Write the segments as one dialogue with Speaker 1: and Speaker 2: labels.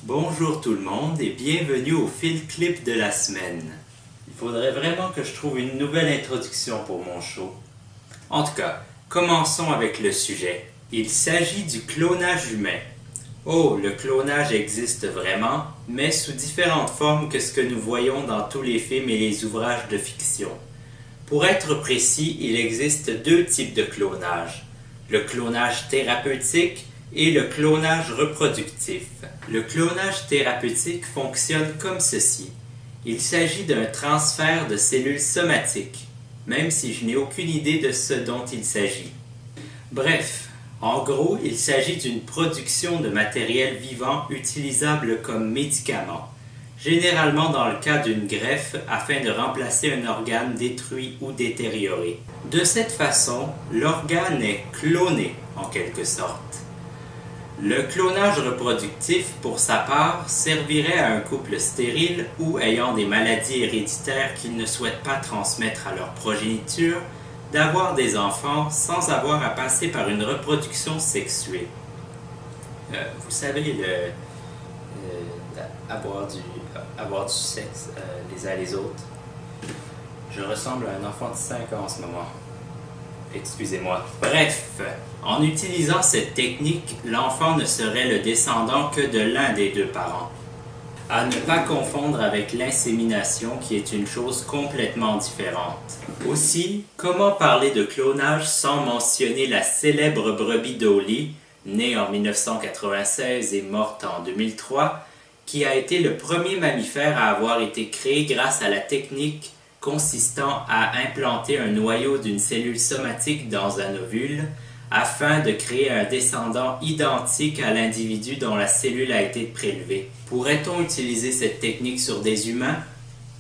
Speaker 1: Bonjour tout le monde et bienvenue au fil clip de la semaine. Il faudrait vraiment que je trouve une nouvelle introduction pour mon show. En tout cas, commençons avec le sujet. Il s'agit du clonage humain. Oh, le clonage existe vraiment, mais sous différentes formes que ce que nous voyons dans tous les films et les ouvrages de fiction. Pour être précis, il existe deux types de clonage. Le clonage thérapeutique et le clonage reproductif. Le clonage thérapeutique fonctionne comme ceci. Il s'agit d'un transfert de cellules somatiques, même si je n'ai aucune idée de ce dont il s'agit. Bref, en gros, il s'agit d'une production de matériel vivant utilisable comme médicament, généralement dans le cas d'une greffe afin de remplacer un organe détruit ou détérioré. De cette façon, l'organe est cloné en quelque sorte. Le clonage reproductif, pour sa part, servirait à un couple stérile ou ayant des maladies héréditaires qu'ils ne souhaitent pas transmettre à leur progéniture d'avoir des enfants sans avoir à passer par une reproduction sexuée. Vous savez, avoir du sexe les uns les autres. Je ressemble à un enfant de 5 ans en ce moment. Excusez-moi. Bref, en utilisant cette technique, l'enfant ne serait le descendant que de l'un des deux parents. À ne pas confondre avec l'insémination qui est une chose complètement différente. Aussi, comment parler de clonage sans mentionner la célèbre brebis Dolly, née en 1996 et morte en 2003, qui a été le premier mammifère à avoir été créé grâce à la technique consistant à implanter un noyau d'une cellule somatique dans un ovule afin de créer un descendant identique à l'individu dont la cellule a été prélevée. Pourrait-on utiliser cette technique sur des humains?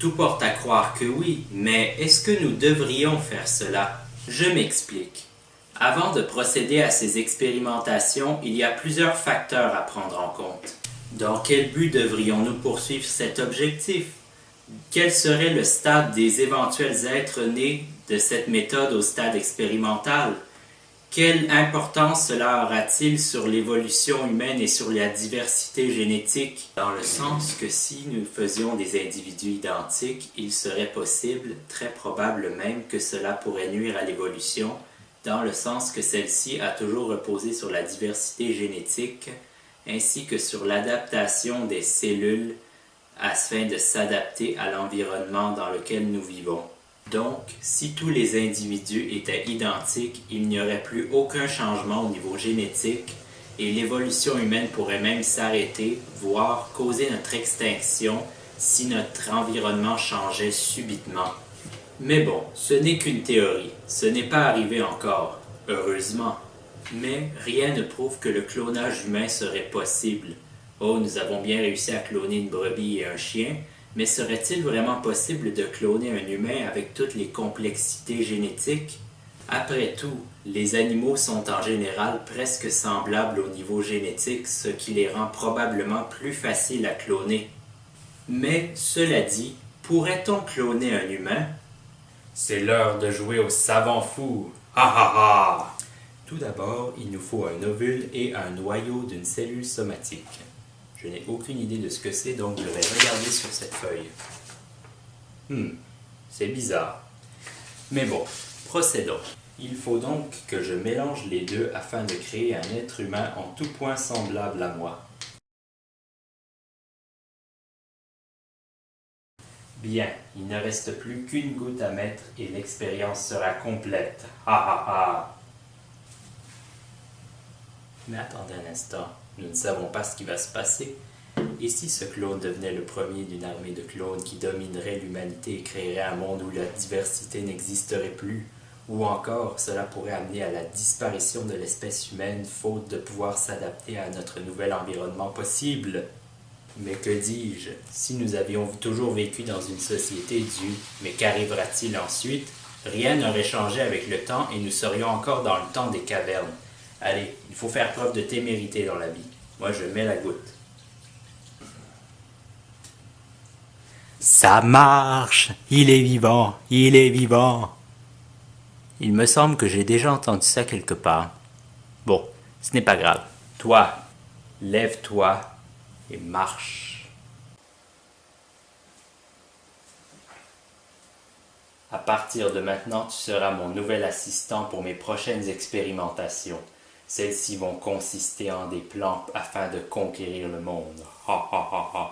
Speaker 1: Tout porte à croire que oui, mais est-ce que nous devrions faire cela? Je m'explique. Avant de procéder à ces expérimentations, il y a plusieurs facteurs à prendre en compte. Dans quel but devrions-nous poursuivre cet objectif? Quel serait le stade des éventuels êtres nés de cette méthode au stade expérimental? Quelle importance cela aura-t-il sur l'évolution humaine et sur la diversité génétique? Dans le sens que si nous faisions des individus identiques, il serait possible, très probable même, que cela pourrait nuire à l'évolution, dans le sens que celle-ci a toujours reposé sur la diversité génétique, ainsi que sur l'adaptation des cellules afin de s'adapter à l'environnement dans lequel nous vivons. Donc, si tous les individus étaient identiques, il n'y aurait plus aucun changement au niveau génétique et l'évolution humaine pourrait même s'arrêter, voire causer notre extinction si notre environnement changeait subitement. Mais bon, ce n'est qu'une théorie, ce n'est pas arrivé encore, heureusement. Mais rien ne prouve que le clonage humain serait possible. Oh, nous avons bien réussi à cloner une brebis et un chien, mais serait-il vraiment possible de cloner un humain avec toutes les complexités génétiques? Après tout, les animaux sont en général presque semblables au niveau génétique, ce qui les rend probablement plus faciles à cloner. Mais, cela dit, pourrait-on cloner un humain? C'est l'heure de jouer au savant fou! Ha ha ha! Tout d'abord, il nous faut un ovule et un noyau d'une cellule somatique. Je n'ai aucune idée de ce que c'est, donc je vais regarder sur cette feuille. C'est bizarre. Mais bon, procédons. Il faut donc que je mélange les deux afin de créer un être humain en tout point semblable à moi. Bien, il ne reste plus qu'une goutte à mettre et l'expérience sera complète. Ha ha ha! Mais attendez un instant, nous ne savons pas ce qui va se passer. Et si ce clone devenait le premier d'une armée de clones qui dominerait l'humanité et créerait un monde où la diversité n'existerait plus? Ou encore, cela pourrait amener à la disparition de l'espèce humaine faute de pouvoir s'adapter à notre nouvel environnement possible? Mais que dis-je? Si nous avions toujours vécu dans une société due, mais qu'arrivera-t-il ensuite? Rien n'aurait changé avec le temps et nous serions encore dans le temps des cavernes. Allez, il faut faire preuve de témérité dans la vie. Moi, je mets la goutte. Ça marche! Il est vivant! Il est vivant! Il me semble que j'ai déjà entendu ça quelque part. Bon, ce n'est pas grave. Toi, lève-toi et marche. À partir de maintenant, tu seras mon nouvel assistant pour mes prochaines expérimentations. Celles-ci vont consister en des plans afin de conquérir le monde. Ha ha ha ha.